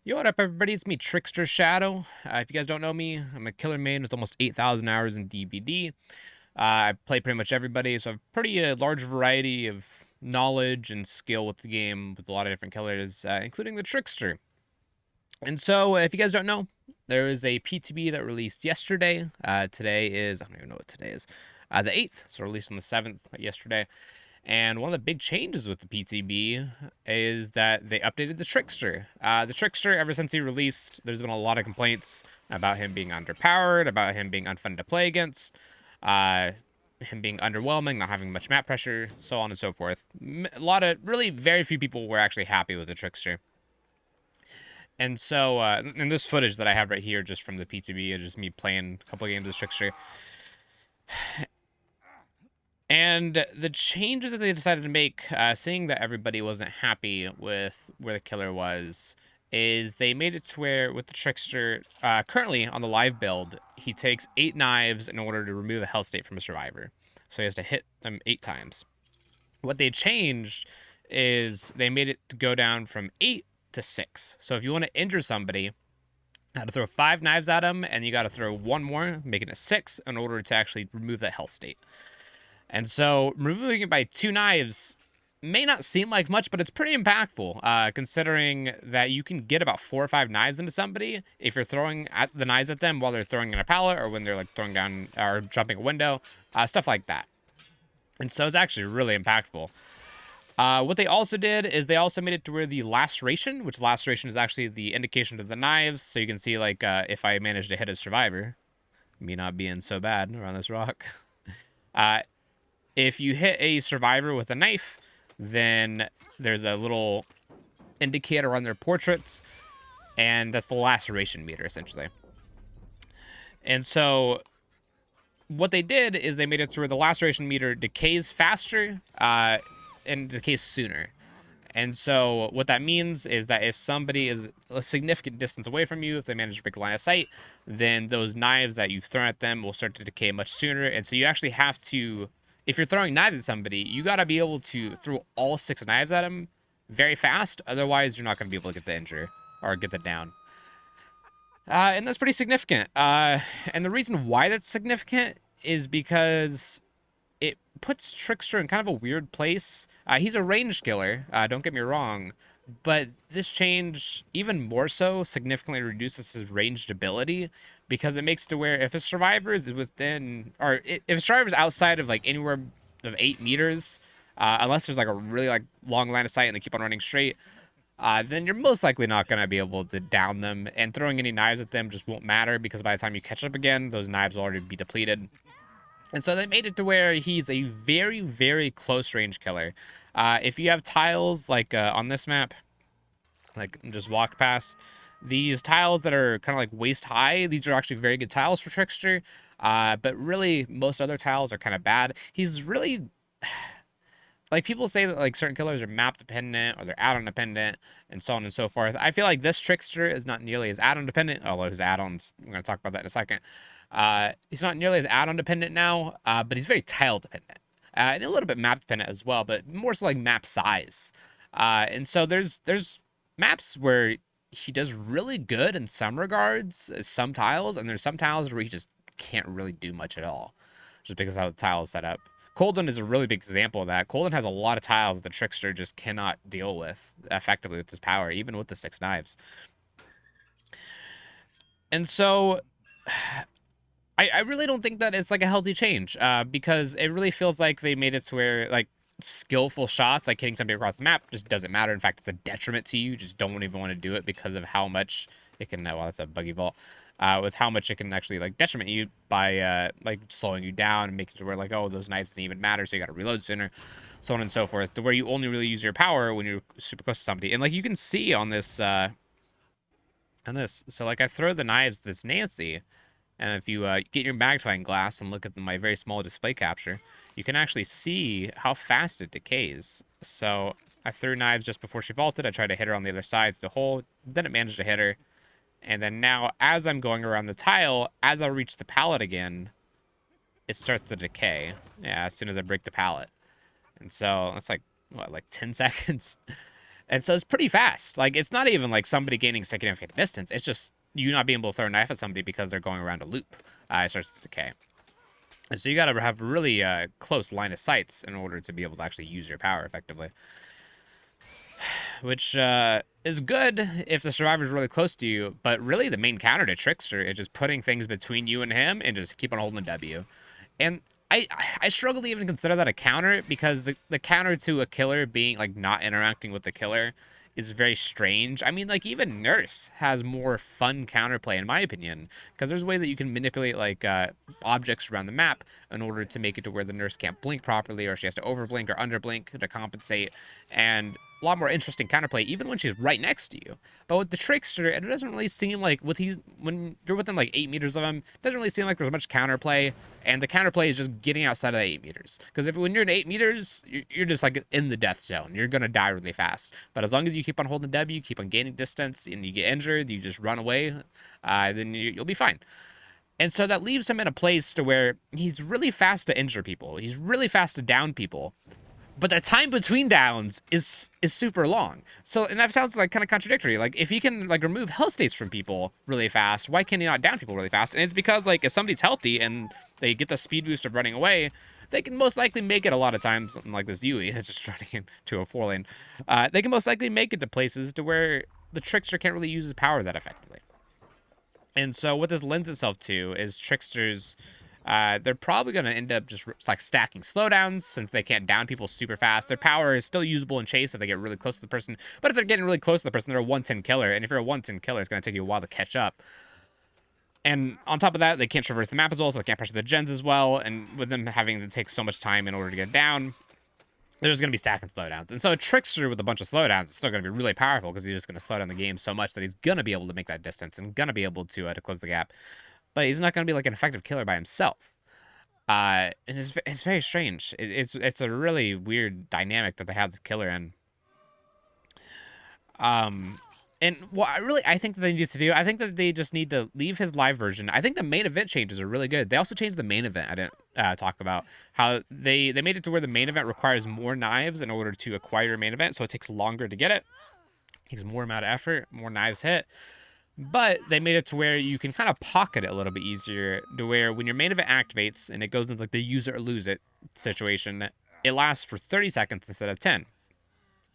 Yo, what up, everybody? It's me, TricksterShadow. If you guys don't know me, I'm a killer main with almost 8,000 hours in DBD. I play pretty much everybody, so I have pretty large variety of knowledge and skill with the game with a lot of different killers, including the Trickster. And so, if you guys don't know, there is a PTB that released yesterday. Today is, I don't even know what today is, the 8th, so released on the 7th yesterday. And one of the big changes with the PTB is that they updated the Trickster. The Trickster, ever since he released, there's been a lot of complaints about him being underpowered, about him being unfun to play against, him being underwhelming, not having much map pressure, so on and so forth. A lot of, really very few people were actually happy with the Trickster. And so, in this footage that I have right here, just from the PTB, is just me playing a couple of games of Trickster. And the changes that they decided to make, seeing that everybody wasn't happy with where the killer was, is they made it to where with the Trickster, currently on the live build, he takes 8 knives in order to remove a health state from a survivor. So he has to hit them 8 times. What they changed is they made it to go down from 8 to 6. So if you want to injure somebody, you got to throw 5 knives at him, and you got to throw 1 more, making it 6 in order to actually remove that health state. And so removing it by 2 knives may not seem like much, but it's pretty impactful, considering that you can get about 4 or 5 knives into somebody if you're throwing the knives at them while they're throwing in a pallet or when they're like throwing down or jumping a window, stuff like that. And so it's actually really impactful. What they also did is they also made it to where the laceration, which laceration is actually the indication of the knives, so you can see like if I manage to hit a survivor, me not being so bad around this rock. If you hit a survivor with a knife, then there's a little indicator on their portraits, and that's the laceration meter, essentially. And so what they did is they made it to where the laceration meter decays faster and decays sooner. And so what that means is that if somebody is a significant distance away from you, if they manage to break line of sight, then those knives that you've thrown at them will start to decay much sooner. And so you actually have to, if you're throwing knives at somebody, you got to be able to throw all 6 knives at them very fast. Otherwise, you're not going to be able to get the injure or get the down. And that's pretty significant. And the reason why that's significant is because it puts Trickster in kind of a weird place. He's a range killer, don't get me wrong, but this change, even more so, significantly reduces his ranged ability because it makes it to where if a survivor is within, or if a survivor is outside of like anywhere of 8 meters, unless there's like a really like long line of sight and they keep on running straight, then you're most likely not going to be able to down them, and throwing any knives at them just won't matter because by the time you catch up again, those knives will already be depleted. And so they made it to where he's a very, very close range killer. If you have tiles like on this map, like just walk past these tiles that are kind of like waist high, these are actually very good tiles for Trickster. But really, most other tiles are kind of bad. He's really like people say that like certain killers are map dependent or they're add-on dependent and so on and so forth. I feel like this Trickster is not nearly as add-on dependent, although his add-ons, we're going to talk about that in a second. He's not nearly as add-on dependent now, but he's very tile dependent. And a little bit map dependent as well, but more so like map size. And so there's maps where he does really good in some regards, some tiles, and there's some tiles where he just can't really do much at all, just because of how the tile is set up. Colden is a really big example of that. Colden has a lot of tiles that the Trickster just cannot deal with effectively with his power, even with the 6 knives. And so I really don't think that it's like a healthy change, because it really feels like they made it to where like skillful shots, like hitting somebody across the map, just doesn't matter. In fact, it's a detriment to you. You just don't even want to do it because of how much it can. Well, that's a buggy vault. With how much it can actually like detriment you by like slowing you down and making it where like, oh, those knives didn't even matter, so you got to reload sooner, so on and so forth. To where you only really use your power when you're super close to somebody, and like you can see on this so like I throw the knives this Nancy. And if you get your magnifying glass and look at my very small display capture, you can actually see how fast it decays. So I threw knives just before she vaulted. I tried to hit her on the other side through the hole. Didn't manage to hit her. And then now, as I'm going around the tile, as I reach the pallet again, it starts to decay. Yeah, as soon as I break the pallet. And so that's like, what, like 10 seconds? And so it's pretty fast. Like, it's not even like somebody gaining significant distance. It's just you not being able to throw a knife at somebody because they're going around a loop. It starts to decay. And so you got to have really close line of sights in order to be able to actually use your power effectively. Which is good if the survivor's really close to you, but really the main counter to Trickster is just putting things between you and him and just keep on holding W. And I struggle to even consider that a counter because the counter to a killer being like not interacting with the killer is very strange. I mean, like even Nurse has more fun counterplay in my opinion because there's a way that you can manipulate like objects around the map in order to make it to where the Nurse can't blink properly or she has to overblink or underblink to compensate, and a lot more interesting counterplay even when she's right next to you. But with the Trickster, it doesn't really seem like when you're within like 8 meters of him, it doesn't really seem like there's much counterplay, and the counterplay is just getting outside of the 8 meters. Because if when you're in 8 meters, you're just like in the death zone. You're gonna die really fast. But as long as you keep on holding W, keep on gaining distance, and you get injured, you just run away, then you'll be fine. And so that leaves him in a place to where he's really fast to injure people. He's really fast to down people, but the time between downs is super long. So, and that sounds like kind of contradictory. Like if he can like remove health states from people really fast, why can he not down people really fast? And it's because like if somebody's healthy and they get the speed boost of running away, they can most likely make it a lot of times. Like this Yui, it's just running into a 4-lane. They can most likely make it to places to where the Trickster can't really use his power that effectively. And so what this lends itself to is Tricksters. They're probably going to end up just like stacking slowdowns since they can't down people super fast. Their power is still usable in chase if they get really close to the person. But if they're getting really close to the person, they're a 110 killer. And if you're a 110 killer, it's going to take you a while to catch up. And on top of that, they can't traverse the map as well, so they can't pressure the gens as well. And with them having to take so much time in order to get down, there's going to be stacking slowdowns. And so a Trickster with a bunch of slowdowns is still going to be really powerful because he's just going to slow down the game so much that he's going to be able to make that distance and going to be able to close the gap. But he's not going to be like an effective killer by himself. And it's very strange. It's a really weird dynamic that they have this killer in. And what I think that they need to do, I think that they just need to leave his live version. I think the main event changes are really good. They also changed the main event. I didn't talk about how they made it to where the main event requires more knives in order to acquire a main event, so it takes longer to get it. It takes more amount of effort, more knives hit. But they made it to where you can kind of pocket it a little bit easier, to where when your main event activates and it goes into like the use it or lose it situation, it lasts for 30 seconds instead of 10.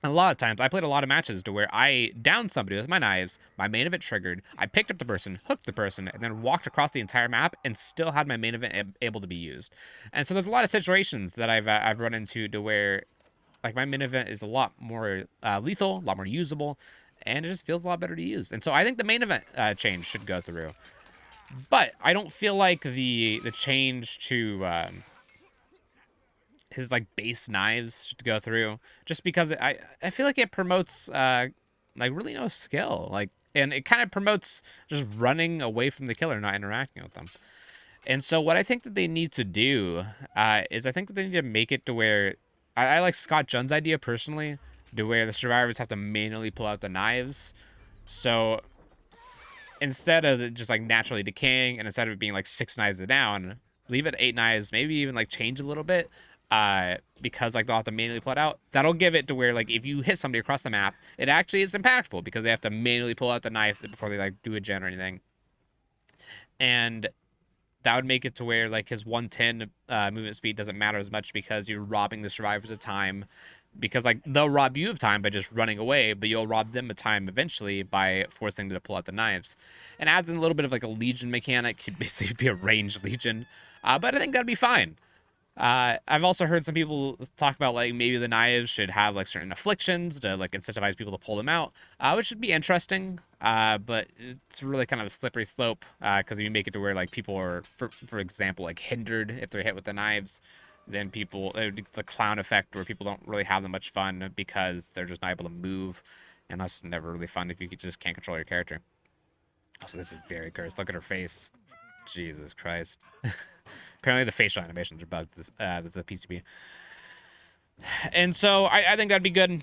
And a lot of times, I played a lot of matches to where I downed somebody with my knives, my main event triggered, I picked up the person, hooked the person, and then walked across the entire map and still had my main event able to be used. And so there's a lot of situations that I've run into to where like my main event is a lot more lethal, a lot more usable, and it just feels a lot better to use. And so I think the main event change should go through. But I don't feel like the change to his like base knives should go through, just because I feel like it promotes like really no skill, like, and it kind of promotes just running away from the killer, not interacting with them. And so what I think that they need to do is I think that they need to make it to where I like Scott Junn's idea personally, to where the survivors have to manually pull out the knives. So instead of it just like naturally decaying, and instead of it being like 6 knives down, leave it 8 knives, maybe even like change a little bit. Because like they'll have to manually pull it out. That'll give it to where like if you hit somebody across the map, it actually is impactful because they have to manually pull out the knives before they like do a gen or anything. And that would make it to where like his 110 movement speed doesn't matter as much because you're robbing the survivors of time. Because like they'll rob you of time by just running away, but you'll rob them of time eventually by forcing them to pull out the knives. And adds in a little bit of like a legion mechanic. He'd basically be a ranged legion. But I think that'd be fine. I've also heard some people talk about like maybe the knives should have like certain afflictions to like incentivize people to pull them out, which would be interesting. But it's really kind of a slippery slope because if you make it to where like people are, for example, like hindered if they're hit with the knives, then people the clown effect where people don't really have that much fun because they're just not able to move, and that's never really fun if you just can't control your character. Also, this is very cursed. Look at her face. Jesus Christ. Apparently the facial animations are bugged with the PCB. And so I think that'd be good.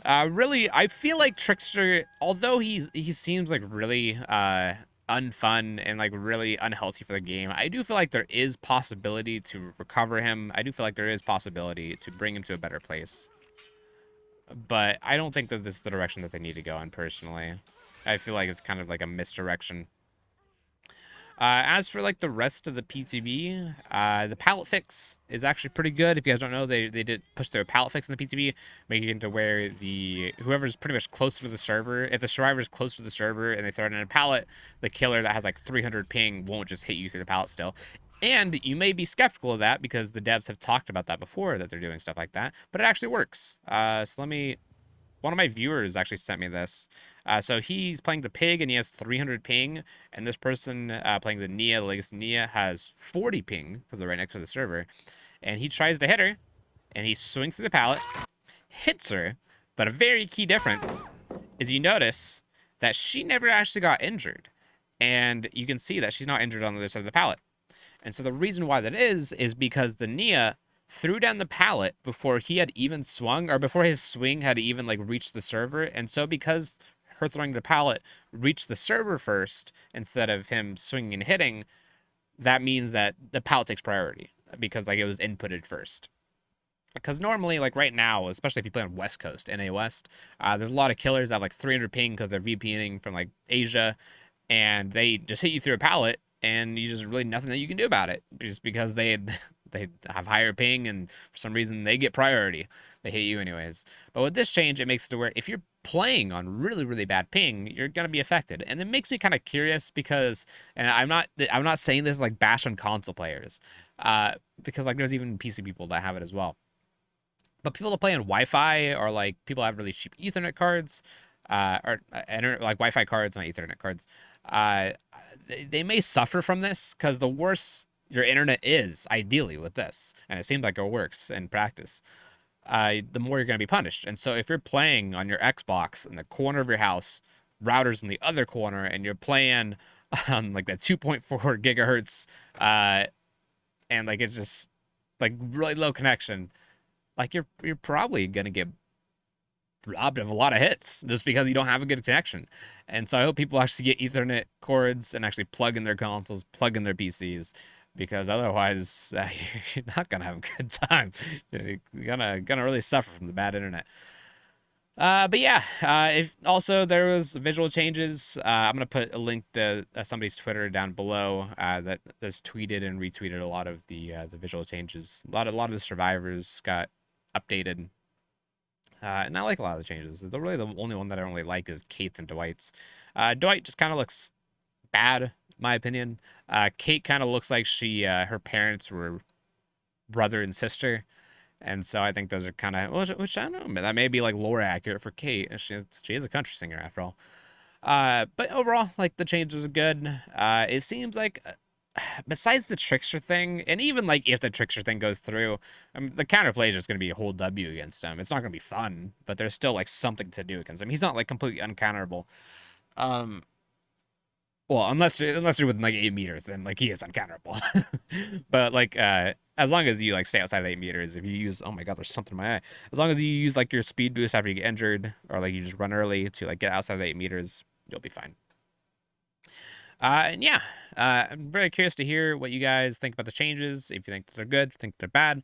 Really, I feel like Trickster, although he seems like really unfun and like really unhealthy for the game, I do feel like there is possibility to recover him. I do feel like there is possibility to bring him to a better place. but I don't think that this is the direction that they need to go in, personally. I feel like it's kind of like a misdirection. As for like the rest of the PTB, the pallet fix is actually pretty good. If you guys don't know, they did push their pallet fix in the PTB, making it to where the whoever's pretty much closer to the server, if the survivor is close to the server and they throw it in a pallet, the killer that has like 300 ping won't just hit you through the pallet still. And you may be skeptical of that because the devs have talked about that before, that they're doing stuff like that, but it actually works. So let me one of my viewers actually sent me this. So he's playing the pig and he has 300 ping, and this person playing the Nia, the latest Nia, has 40 ping because they're right next to the server. And he tries to hit her, and he swings through the pallet, hits her, but a very key difference is you notice that she never actually got injured. And you can see that she's not injured on the other side of the pallet. And so the reason why that is because the Nia threw down the pallet before he had even swung, or before his swing had even like reached the server. And so because her throwing the pallet reached the server first instead of him swinging and hitting, that means that the pallet takes priority because like it was inputted first. Because normally, like right now, especially if you play on West Coast, NA West, there's a lot of killers that have like 300 ping because they're VPNing from like Asia, and they just hit you through a pallet, and you just really nothing that you can do about it, just because they have higher ping, and for some reason they get priority. They hit you anyways. But with this change, it makes it to where if you're playing on really really bad ping, you're gonna be affected, and it makes me kind of curious because, and I'm not saying this like bash on console players, because like there's even PC people that have it as well. But people that play on Wi-Fi, or like people have really cheap Ethernet cards, or like Wi-Fi cards, not Ethernet cards, uh, they may suffer from this because the worse your internet is, ideally with this, and it seems like it works in practice, the more you're going to be punished. And so if you're playing on your Xbox in the corner of your house, routers in the other corner, and you're playing on like that 2.4 gigahertz, and like it's just like really low connection, like you're probably gonna get robbed of a lot of hits just because you don't have a good connection. And so I hope people actually get Ethernet cords and actually plug in their consoles, plug in their PCs, because otherwise you're not gonna have a good time. You're gonna really suffer from the bad internet. But yeah, if also there was visual changes, I'm gonna put a link to somebody's Twitter down below that has tweeted and retweeted a lot of the visual changes. A lot of the survivors got updated, and I like a lot of the changes. The only one that I don't really like is Kate's and Dwight's. Dwight just kind of looks bad, in my opinion. Kate kind of looks like her parents were brother and sister. And so I think those are kind of, which I don't know, that may be like lore accurate for Kate. She is a country singer after all. But overall, like the changes are good. It seems like, besides the Trickster thing, and even like if the Trickster thing goes through, the counterplay is just gonna be a whole W against him. It's not gonna be fun, but there's still like something to do against him. He's not like completely uncounterable. Um, well, unless you're within like 8 meters, then like he is uncounterable. But like as long as you like stay outside of 8 meters, if you use, oh my god, there's something in my eye. As long as you use like your speed boost after you get injured, or like you just run early to like get outside of the 8 meters, you'll be fine. And yeah, I'm very curious to hear what you guys think about the changes. If you think they're good, think they're bad,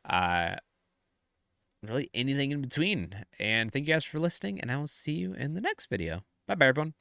uh, really anything in between. And thank you guys for listening, and I will see you in the next video. Bye bye, everyone.